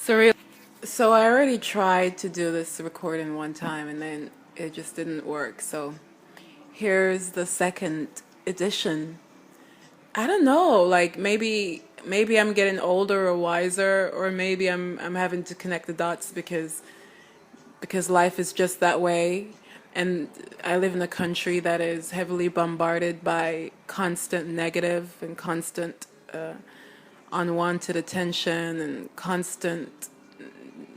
So, so I already tried to do this recording one time and then it just didn't work. So here's the second edition. I don't know, like maybe I'm getting older or wiser, or maybe I'm having to connect the dots because life is just that way. And I live in a country that is heavily bombarded by constant negative and constant unwanted attention and constant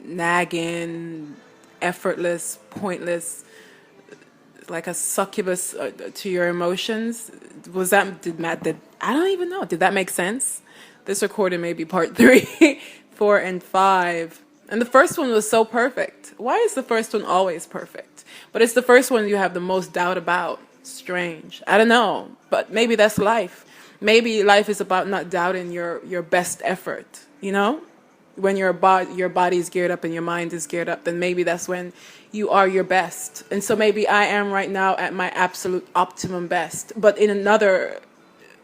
nagging, effortless, pointless, like a succubus to your emotions. Was that did Matt did I don't even know. Did that make sense? This recording may be part 3, 4, and 5. And the first one was so perfect. Why is the first one always perfect? But it's the first one you have the most doubt about. Strange. I don't know. But maybe that's life. Maybe life is about not doubting your best effort, you know? When your body is geared up and your mind is geared up, then maybe that's when you are your best. And so maybe I am right now at my absolute optimum best, but in another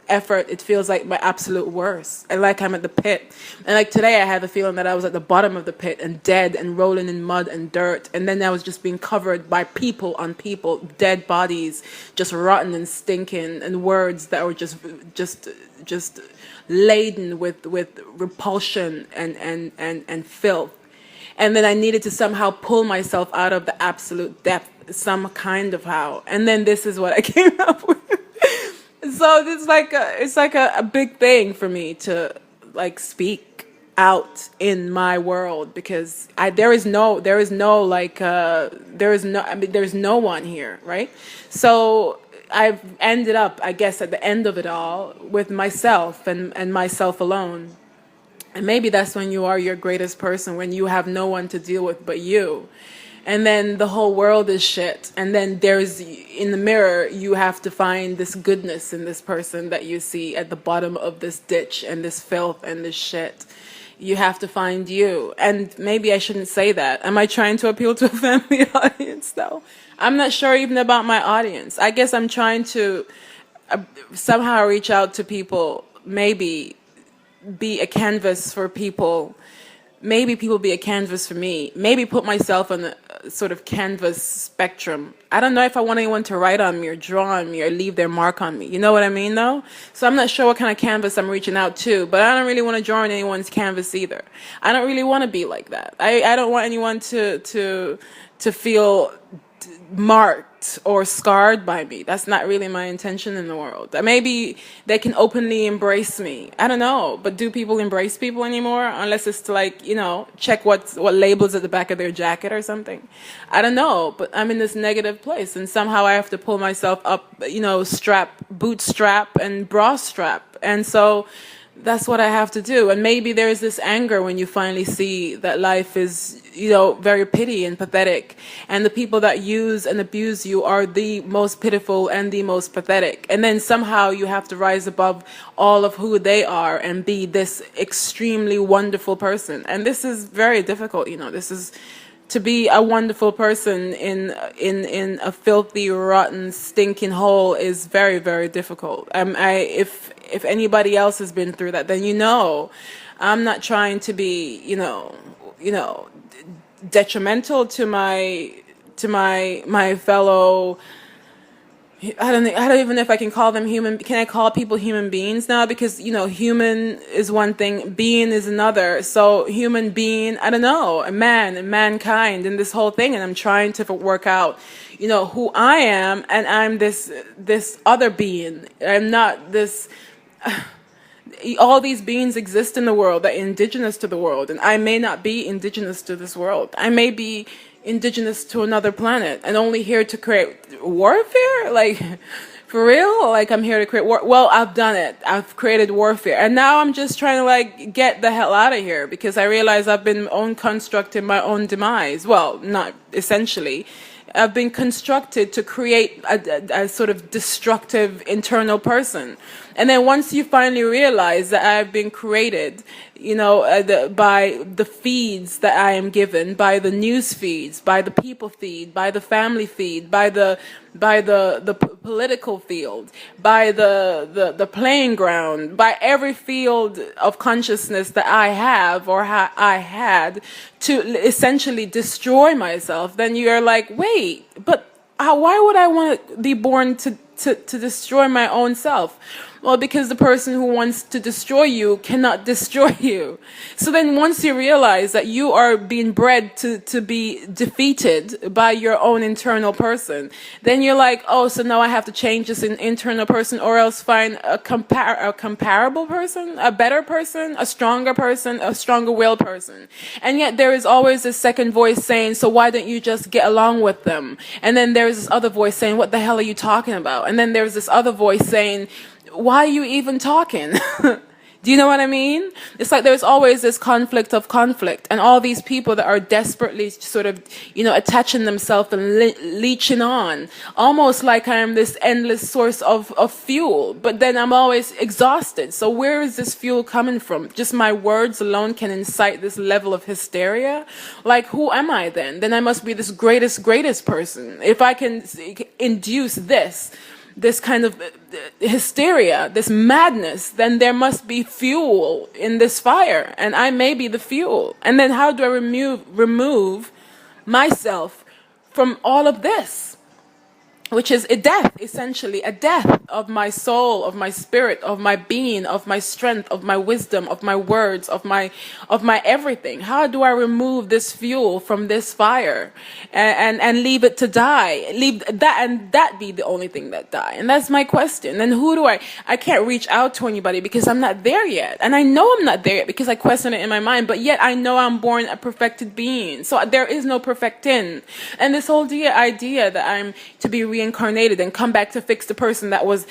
effort it feels like my absolute worst, and like I'm at the pit. And like today I had the feeling that I was at the bottom of the pit and dead and rolling in mud and dirt, and then I was just being covered by people on people, dead bodies, just rotten and stinking, and words that were just laden with repulsion and filth. And then I needed to somehow pull myself out of the absolute depth, some kind of how. And then this is what I came up with. So it's like a big thing for me to like speak out in my world, because there is no there's no one here, right? So I've ended up, I guess, at the end of it all with myself and myself alone. And maybe that's when you are your greatest person, when you have no one to deal with but you. And then the whole world is shit. And then there's, in the mirror, you have to find this goodness in this person that you see at the bottom of this ditch and this filth and this shit. You have to find you. And maybe I shouldn't say that. Am I trying to appeal to a family audience, though? I'm not sure even about my audience. I guess I'm trying to somehow reach out to people, maybe be a canvas for people. Maybe people be a canvas for me. Maybe put myself on a sort of canvas spectrum. I don't know if I want anyone to write on me or draw on me or leave their mark on me. You know what I mean, though? So I'm not sure what kind of canvas I'm reaching out to, but I don't really want to draw on anyone's canvas either. I don't really want to be like that. I don't want anyone to feel marked or scarred by me. That's not really my intention in the world. Maybe they can openly embrace me. I don't know, but do people embrace people anymore? Unless it's to, like, you know, check what labels at the back of their jacket or something. I don't know, but I'm in this negative place, and somehow I have to pull myself up, you know, bootstrap and bra strap. And so that's what I have to do. And maybe there's this anger when you finally see that life is, you know, very pity and pathetic. And the people that use and abuse you are the most pitiful and the most pathetic. And then somehow you have to rise above all of who they are and be this extremely wonderful person. And this is very difficult, you know. This is to be a wonderful person in a filthy, rotten, stinking hole is very, very difficult. If anybody else has been through that, then you know, I'm not trying to be, you know, detrimental to my fellow. I don't even know if I can call them human. Can I call people human beings now? Because, you know, human is one thing, being is another. So human being, I don't know, a man and mankind and this whole thing. And I'm trying to work out, you know, who I am. And I'm this other being. I'm not this. All these beings exist in the world that are indigenous to the world. And I may not be indigenous to this world. I may be indigenous to another planet and only here to create warfare. Like, for real? Like, I'm here to create war. Well, I've done it. I've created warfare, and now I'm just trying to, like, get the hell out of here, because I realize I've been constructing my own demise. Well, not essentially. I've been constructed to create a sort of destructive internal person. And then once you finally realize that I've been created, by the feeds that I am given, by the news feeds, by the people feed, by the family feed, by the political field, by the playing ground, by every field of consciousness that I have or I had to essentially destroy myself, then you're like, wait, but why would I want to be born to destroy my own self? Well, because the person who wants to destroy you cannot destroy you. So then once you realize that you are being bred to be defeated by your own internal person, then you're like, oh, so now I have to change this internal person, or else find a comparable person, a better person, a stronger willed person. And yet there is always this second voice saying, so why don't you just get along with them? And then there's this other voice saying, what the hell are you talking about? And then there's this other voice saying, why are you even talking? Do you know what I mean? It's like there's always this conflict of conflict, and all these people that are desperately sort of, attaching themselves and leeching on, almost like I am this endless source of fuel, but then I'm always exhausted. So where is this fuel coming from? Just my words alone can incite this level of hysteria? Like, who am I then? Then I must be this greatest person. If I can induce this kind of hysteria, this madness, then there must be fuel in this fire, and I may be the fuel. And then how do I remove myself from all of this? Which is a death, essentially, a death of my soul, of my spirit, of my being, of my strength, of my wisdom, of my words, of my everything. How do I remove this fuel from this fire and leave it to die? Leave that, and that be the only thing that die. And that's my question. Then who do I can't reach out to anybody because I'm not there yet. And I know I'm not there yet because I question it in my mind, but yet I know I'm born a perfected being. So there is no perfecting. And this whole idea that I'm to be reincarnated and come back to fix the person that was,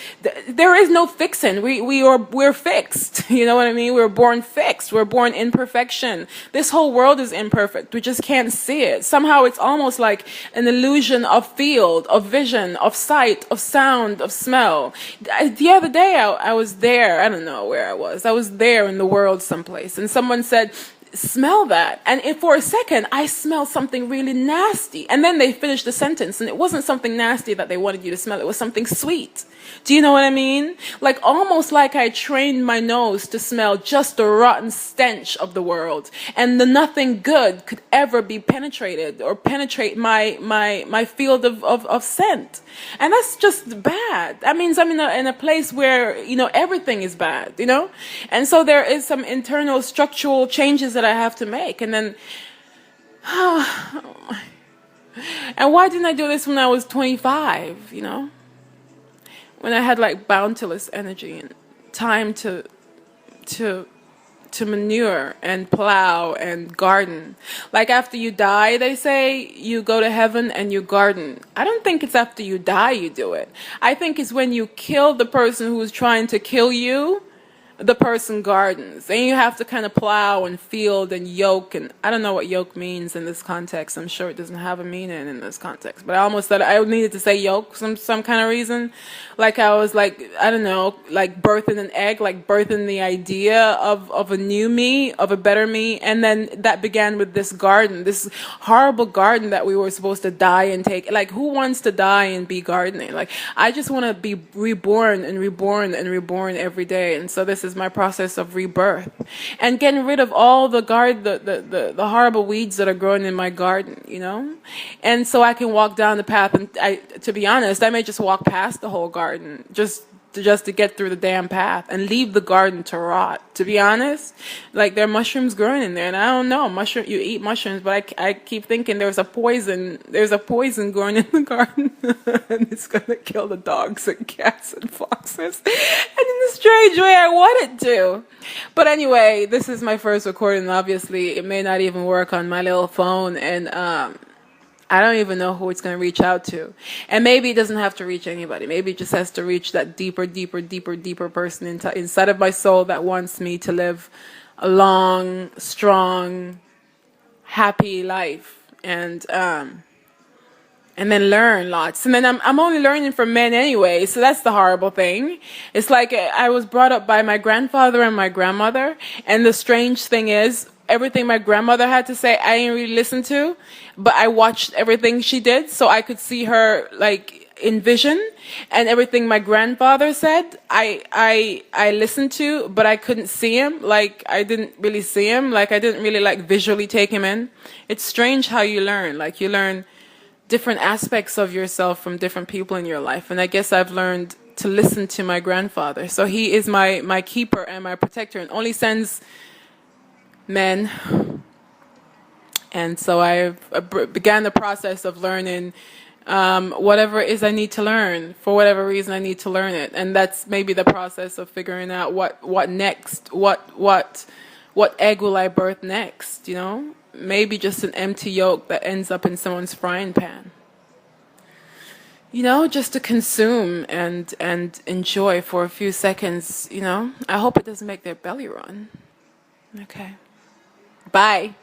there is no fixing. We're fixed. You know what I mean? We're born fixed. We're born imperfection. This whole world is imperfect. We just can't see it. Somehow it's almost like an illusion of field, of vision, of sight, of sound, of smell. The other day I was there. I don't know where I was. I was there in the world someplace, and someone said, smell that. And for a second, I smelled something really nasty. And then they finished the sentence, and it wasn't something nasty that they wanted you to smell. It was something sweet. Do you know what I mean? Like, almost like I trained my nose to smell just the rotten stench of the world. And the nothing good could ever be penetrated or penetrate my field of scent. And that's just bad. That means I'm in a place where, everything is bad, And so there is some internal structural changes that I have to make. And then, and why didn't I do this when I was 25, When I had like boundless energy and time to manure and plow and garden. Like, after you die, they say you go to heaven and you garden. I don't think it's after you die you do it. I think it's when you kill the person who's trying to kill you, the person gardens. And you have to kind of plow and field and yoke, and I don't know what yoke means in this context. I'm sure it doesn't have a meaning in this context, but I almost said I needed to say yoke some kind of reason. Like, I was like, I don't know, like birthing an egg, like birthing the idea of a new me, of a better me. And then that began with this garden, this horrible garden that we were supposed to die and take. Like, who wants to die and be gardening? Like, I just want to be reborn and reborn and reborn every day. And so this is my process of rebirth and getting rid of all the horrible weeds that are growing in my garden, And so I can walk down the path, and to be honest, I may just walk past the whole garden just to get through the damn path and leave the garden to rot. To be honest, like, there are mushrooms growing in there, and I don't know, you eat mushrooms, but I keep thinking there's a poison growing in the garden and it's gonna kill the dogs and cats and foxes, and in a strange way I want it to. But anyway, this is my first recording. Obviously it may not even work on my little phone, and I don't even know who it's going to reach out to. And maybe it doesn't have to reach anybody. Maybe it just has to reach that deeper person inside of my soul that wants me to live a long, strong, happy life. And and then learn lots. And then I'm only learning from men anyway, so that's the horrible thing. It's like I was brought up by my grandfather and my grandmother, and the strange thing is, everything my grandmother had to say, I didn't really listen to, but I watched everything she did, so I could see her like in vision, and everything my grandfather said, I listened to, but I couldn't see him. Like I didn't really see him. Like I didn't really like visually take him in. It's strange how you learn. Like you learn different aspects of yourself from different people in your life, and I guess I've learned to listen to my grandfather. So he is my keeper and my protector, and only sends men. And so I began the process of learning whatever it is I need to learn, for whatever reason I need to learn it. And that's maybe the process of figuring out what next, what egg will I birth next, you know? Maybe just an empty yolk that ends up in someone's frying pan. You know, just to consume and enjoy for a few seconds, you know? I hope it doesn't make their belly run. Okay. Bye.